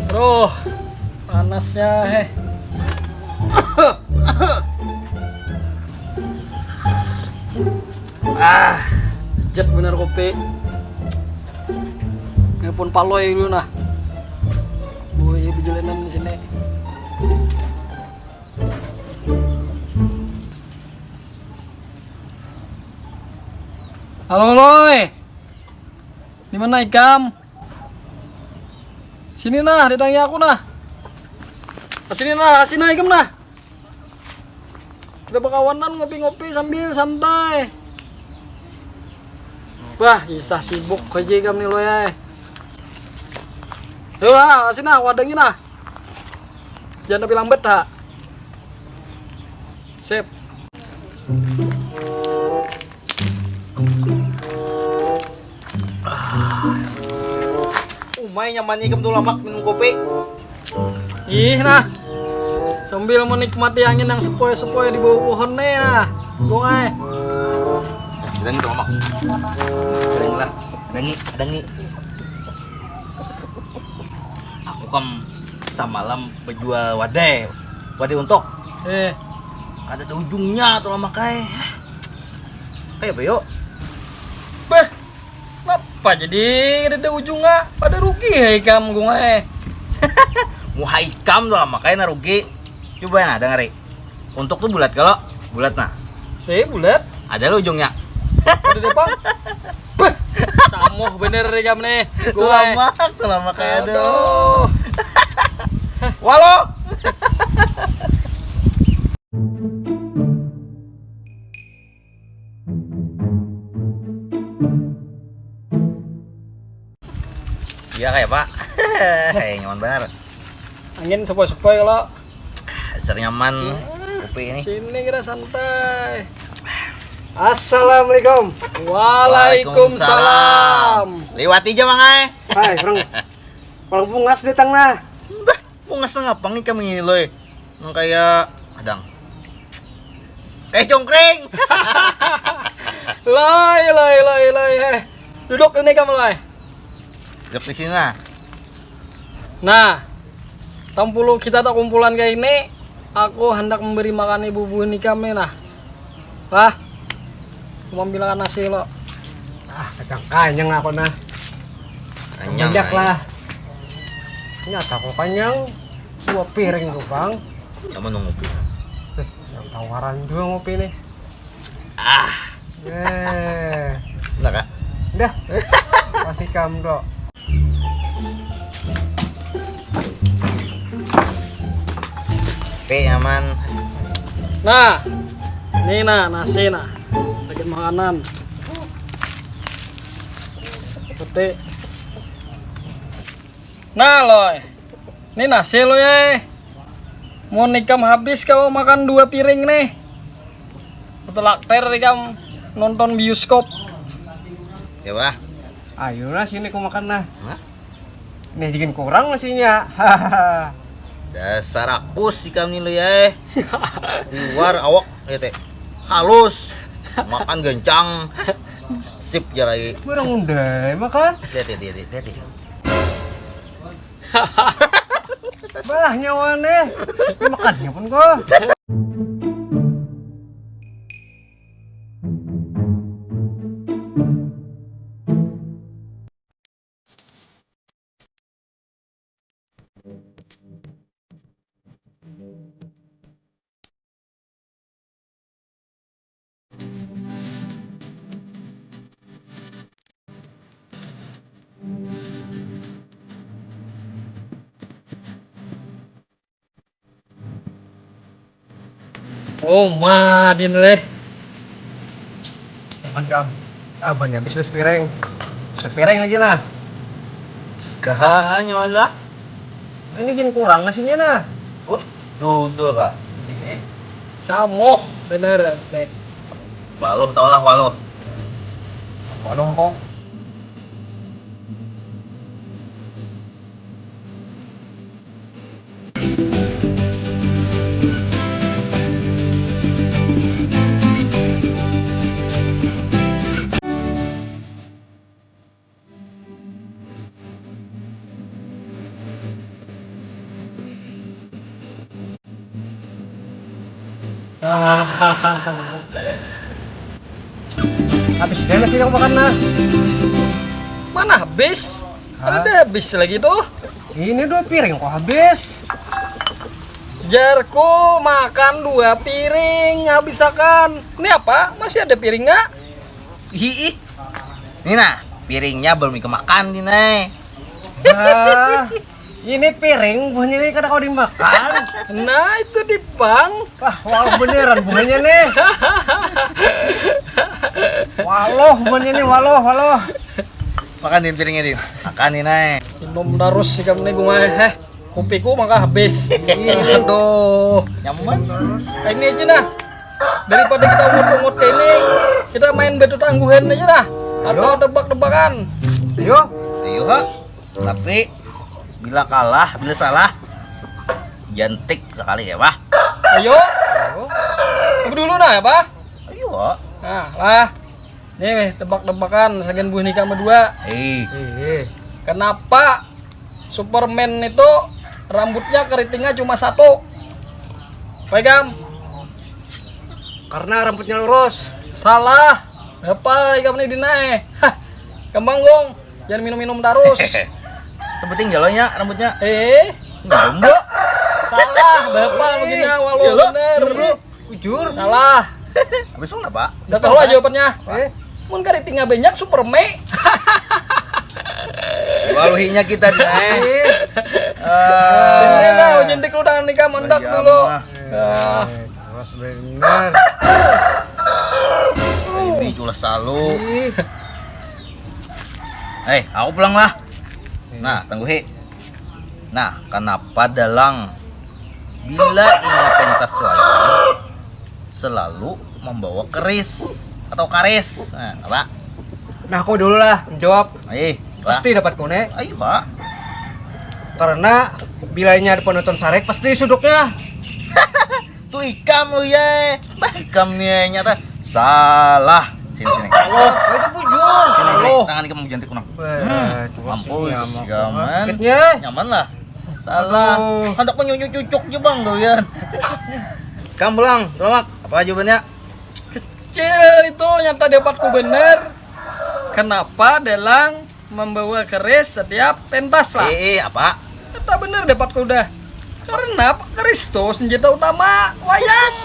Aduh, panasnya jet bener kopi. Ngepun paloy dulu nah. Boy berjalanan di sini. Halo Loy. Di mana Ikam? Sini nah, ditanya aku nah. Sini nah, kasih Ikam nah. Udah berkawanan ngopi-ngopi sambil santai. Wah, isah sibuk aja Ikam nih lo ya. Ayo lah, kasih nah, wadangin nah. Jangan tapi lambat ha. Sip. Umay nyamannya Ikam tuh lama minum kopi. Ih nah, sambil menikmati angin yang sepoi-sepoi di bawah pohon nih nah. Gongai. Dan itu mak. Adang lah, adang nih. Aku kan samalam berjual wadah untuk. Ada di ujungnya tuh lama kayak. Kayak apa yuk? Beh, kenapa jadi ada ujungnya? Pada rugi ya Ikam gongai. Muha Ikam tuh lama kayak narugi. Coba nah dengari. Untuk tuh bulat kalau bulat nah. Bulat. Ada lo ujungnya. Ada depan. Beh, camoh bener Ikam nih. Tuh lama kayak aduh. Walau. Iya kayak Pak. Nyaman banget. Angin sepoi-sepoi kalau. Dasar nyaman kopi ini. Sini kita santai. Assalamualaikum. Waalaikumsalam. Lewati aja mangai. Hai, orang bungas datang nah. Bah, bungas ngapang nih kami ini loy. Nang kayak adang. Kayak congkring. Loy. Duduk ini kamu loy. Duduk di sini nah. Nah, tampulu kita tak kumpulan kayak ini, aku hendak memberi makan ibu ini kami nah. Lah, aku ambilkan nasi lo. Sedang kanyang aku nah. Kenyang. Banyak lah. Nyata kok kanyang. 2 piring tuh bang. Kamu nunggu kopi. Yang tawaran juga ngopi nih. Enggak kak? Udah. Kasih kamu dok. Oke, nyaman. Nah, ini nah nasi nah, sakit makanan. Seperti. Nah loy, ini nasi lo ya. Mau nikam habis kau makan 2 piring nih. Telakter ikam nonton bioskop. Ya bah. Ayo lah sini ku makan nah. Hah? Nih bikin kurang nasinya. Hahaha. Dasar rakus ikam nih lo ya. Luar awak ya teh. Halus. Makan gencang. Sip ya lagi. Barang undai makan. Lihat. Bah nyawane. Makannya pun kok. Oh, madin leh. Mantap. Abangnya habis sepiring. Sepiring aja lah. Kahanya lah. Ini bikin kurang nasinya nah. Duduk kak. Kamu bener deh. Waluh tau lah waluh. Waduh kok. Habis deh nasi yang makan nah. Mana habis? Hah? Ada habis lagi tuh. Ini 2 piring kok habis. Jarko makan 2 piring habisakan. Ini apa? Masih ada piring nggak? Ih. Ini nah, piringnya belum kemakan nih nih. Nah, ini piring buahnya ini kada kau dimakan. Nah itu di bang. Wah, walau beneran buahnya nih. Waloh buahnya nih, waloh. Makan din piringnya din. Makan nih nih. Minum terus sih kamu nih gue. Kopiku maka habis. Aduh. Nyaman. Ini aja nah. Daripada kita umut-umut kayak ini, kita main betu tangguhan aja lah. Atau tebak-tebakan. Ayo. Ayo ha. Tapi bila kalah, bila salah, jantik sekali ya bah. Ayo. Aku dulu nah ya pak. Ayo ha. Nah lah. Nih tebak-tebakan sekian buah nikah berdua. Kenapa Superman itu rambutnya keritingnya cuma 1? Pegang. Karena rambutnya lurus. Salah. Apa kamu nih dinae? Kembang gong. Jangan minum-minum terus. Sebutin jalonya rambutnya. Ngombo. Salah. Bapak begini walau Iya, lo. bener. Minum dulu. Jujur. Salah. Habis mana pak? Udah tahu lah jawabannya. Mun keritingnya banyak Superman. Waluhinya kita dinae. Ini lah, jentik lu tangan nikah mendak Ya, dulu. mah. Terus bener. Ini cula selalu. Aku pulang lah. Nah, tangguhi. Nah, kenapa dalang bila ingat pentas wayang selalu membawa keris atau karis? Nah, apa? Nah, aku dulu lah menjawab. Ayo, Pasti dapat kone. Ayo, Pak. Karena bilanya ada penonton sarek pasti suduknya. Tuh ikam lu ya. Bah, ikam nih nyata salah. Sini. Oh, itu bujur. Sini, tangan kamu jantik kunang. Mampus, nyaman. Sakitnya. Nyaman lah. Salah. Aduh. Hendak menyucuk je bang tuh ya. Kamu pulang, selamat. Apa jawabannya? Kecil itu nyata dapatku bener. Kenapa Delang membawa keris setiap pentas lah? Apa? Kata bener dapatku udah. Karena keris tuh senjata utama wayang.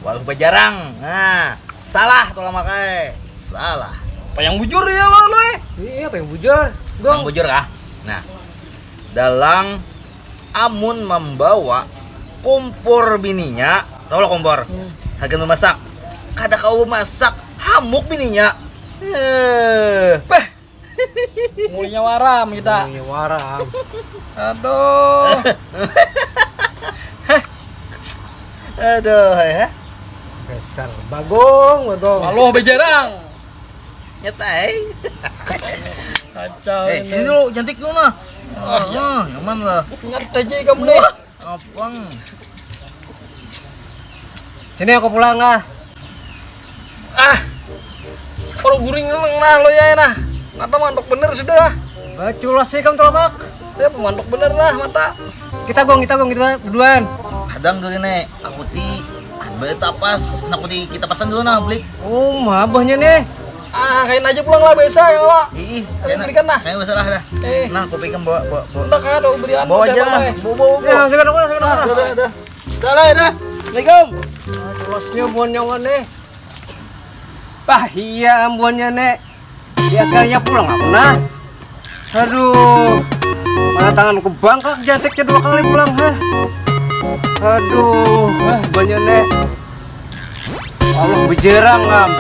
Walau jarang. Nah, salah tuh lama kayak. Salah. Apa yang bujur ya lo Iya, apa yang bujur? Bang bujur kah? Nah, Dalang amun membawa kompor bininya, tau lah kompor. Agen memasak. Kada kau masak, hamuk bininya. Mulainya waram kita. Iya, waram. Aduh. Aduh, ya. Besar bagong, bagong. Halo bejerang. Nyata Kacau sini ini. dulu, cantik dulu nah. Nyaman lah. Ingat aja kamu nih. Apang. Sini aku pulang ah. Ah. Kalau guring emang nah lo ya nah. Mata mantok bener sudah. Baculas sih kamu tolak. Ya pemantok bener lah mata. Kita gong kita berduaan. Hadang dulu nek. Aku ti ambil tapas. Nak ti kita pasan dulu nah beli. Oh, mabahnya nih. Ah, kain aja pulang lah biasa ya lah. Ih, Kalian berikan nah. Kayak masalah dah. Eh. Nah, aku pegang bawa. Entar kan ada berian. Bawa aja lah. Bawa. Ya, sekarang aku. Dah. Dah lah, dah. Assalamualaikum. Baculasnya buan nyawa nih. Bah, iya ambuannya nek. Dia kayaknya pulang apa nah? Aduh. Mana tanganku bangkak jantiknya 2 kali pulang ha. Aduh, banyak nek. Allah bejerang am.